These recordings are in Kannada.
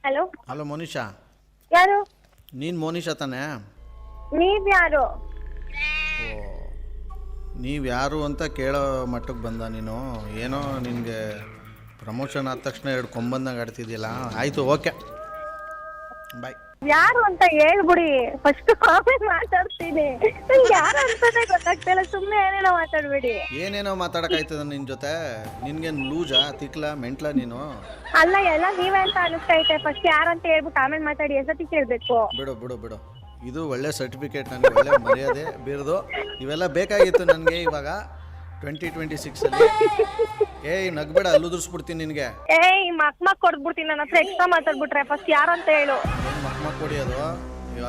ಹಲೋ ಹಲೋ ಮೋನಿಶಾ, ಯಾರು? ನೀನು ಮೋನಿಶಾ ತಾನೇ? ನೀವ್ ಯಾರು? ಓ, ನೀವು ಯಾರು ಅಂತ ಕೇಳೋ ಮಟ್ಟಕ್ಕೆ ಬಂದ ನೀನು. ಏನೋ ನಿನಗೆ ಪ್ರಮೋಷನ್ ಆದ ತಕ್ಷಣ ಎರಡು ಕೊಂಬಂದಂಗೆ ಆಡ್ತಿದ್ಯಲ್ಲ. ಆಯಿತು, ಓಕೆ, ಬಾಯ್. ಯಾರು ಅಂತ ಹೇಳ್ಬಿಡಿ ಫಸ್ಟ್. ಆಮೇಲೆ ಮಾತಾಡ್ತೀನಿ. ನಂಗೆ ಯಾರು ಅಂತಾನೆ ಗೊತ್ತಾಗ್ತಿಲ್ಲ, ಸುಮ್ಮನೆ ಏನೇನೋ ಮಾತಾಡ್ಬೇಡಿ. ಏನೇನೋ ಮಾತಾಡೋಕ್ಕಾಯ್ತದ ನಿನ್ನ ಜೊತೆ? ನಿನ್ಗೇನು ಲೂಜಾ, ತಿಕ್ಲ, ಮೆಂಟ್ಲ ನೀನು? ಅಲ್ಲ, ಎಲ್ಲ ನೀವೇ ಅಂತ ಅನಿಸ್ತೈತೆ. ಫಸ್ಟ್ ಯಾರು ಅಂತ ಹೇಳ್ಬಿಟ್ಟು ಆಮೇಲೆ ಮಾತಾಡಿ. ಎಷ್ಟೊತ್ತಿ ಕೇಳಬೇಕು? ಬಿಡು ಬಿಡು ಬಿಡು, ಇದು ಒಳ್ಳೆ ಸರ್ಟಿಫಿಕೇಟ್, ನನಗೆ ಒಳ್ಳೆ ಮರ್ಯಾದೆ ಬಿರೋದು. ಇವೆಲ್ಲ ಬೇಕಾಗಿತ್ತು ನನಗೆ ಇವಾಗ 2026ಅಲ್ಲಿ. ಏಯ್ ನಗ್ಬೇಡ, ಅಲ್ಲಿ ಉದುರಿಸ್ಬಿಡ್ತೀನಿ ನಿನಗೆ. ಏಯ್ ಮಕ್ ಕೊಡ್ಬಿಡ್ತೀನಿ. ನನ್ನ ಹತ್ರ ಎಕ್ಸ್ಟ್ರಾ ಮಾತಾಡ್ಬಿಟ್ರೆ ಫಸ್ಟ್ ಯಾರು ಅಂತ ಹೇಳು. ಏನು ಮಕ್ ಕೊಡಿಯೋದು?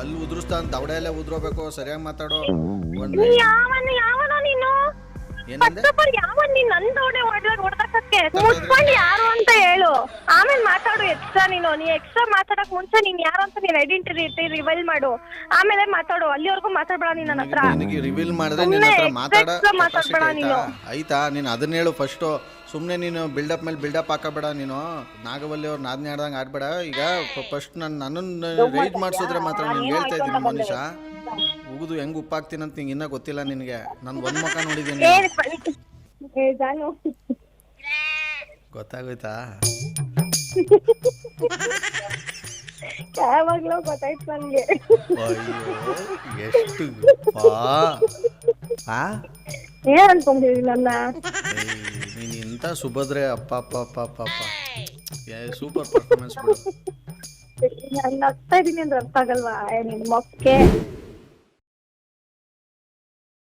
ಅಲ್ಲಿ ಉದುರಿಸ್ತಾ ಅಂತ ದವಡೆ ಎಲ್ಲ ಉದುರೋಬೇಕು. ಸರಿಯಾಗಿ ಮಾತಾಡೋ. ಯಾವನೋ ನೀನು? ಏನಂದೆ? ಯಾವನ್ ನೀನ್ ನಂದೋಡೆ ಹೊಡೆದಕ್ಕೆ ಮುಚ್ಕೊಂಡು ಯಾರು ಅಂತ ಹೇಳು, ಆಮೇಲೆ ಮಾತಾಡು. ಎಕ್ಸ್ಟ್ರಾ ನೀನು ಎಕ್ಸ್ಟ್ರಾ ಮಾತಾಡಕ್ ಮುಂಚೆ ನೀನ್ ಯಾರು ಅಂತ ನೀನ್ ಐಡೆಂಟಿಟಿ ರಿವೀಲ್ ಮಾಡು, ಆಮೇಲೆ ಮಾತಾಡು. ಅಲ್ಲಿವರೆಗೂ ಮಾತಾಡ್ಬೇಡ ನೀನ್ ನನ್ನ ಹತ್ರ. ನಿನಗೆ ರಿವೀಲ್ ಮಾಡಿದ್ರೆ ನಿನ್ನ ಹತ್ರ ಮಾತಾಡ್ಬೇಡ ನೀನು. ಆಯ್ತಾ? ನೀನು ಅದನ್ನ ಹೇಳು ಫಸ್ಟು. ಸುಮ್ಮನೆ ನೀನು ಬಿಲ್ಡಪ್ ಮೇಲೆ ಬಿಲ್ಡಪ್ ಹಾಕಬೇಡ. ನೀನು ನಾಗವಲ್ಲಿ ಅವ್ರು ನಾದ್ನಿ ಆಡ್ದಂಗೆ ಆಡ್ಬೇಡ. ಈಗ ಫಸ್ಟ್ ನನ್ನನ್ನು ರೈಡ್ ಮಾಡಿಸಿದ್ರೆ ಮಾತ್ರ ನೀನು ಹೇಳ್ತಾ ಇದ್ದೀನಿ ಮನುಷ್ಯ. ಉಗಿದು ಹೆಂಗೆ ಉಪ್ಪಾಕ್ತೀನಿ ಅಂತ ನಿಂಗೆ ಇನ್ನೂ ಗೊತ್ತಿಲ್ಲ ನಿನಗೆ. ನಾನು ಒಂದು ಮುಖ ನೋಡಿದ್ದೀನಿ, ಗೊತ್ತಾಗೋಯ್ತಾ? ಯಾವಾಗ್ಲೂ ಗೊತ್ತಾಯ್ತು ನನಗೆ. ಅಯ್ಯೋ ಎಷ್ಟು ಏನ್ ಅನ್ಕೊಂಡಿದೀನಿ ನನ್ನ? ನೀನು ಇಂಥ ಸುಭದ್ರೆ. ಅಪ್ಪ ಅಪ್ಪ ಅಪ್ಪ ಅಪ್ಪ ಅಪ್ಪ, ಸೂಪರ್ ಪರ್ಫಾರ್ಮೆನ್ಸ್ ಬಿಡು. ನಾನು ನಗ್ತಾ ಇದೀನಿ ಅಂದ್ರೆ ಅರ್ಥ ಆಗಲ್ವಾ ನಿನ್ ಮೊಕ್ಕೆ?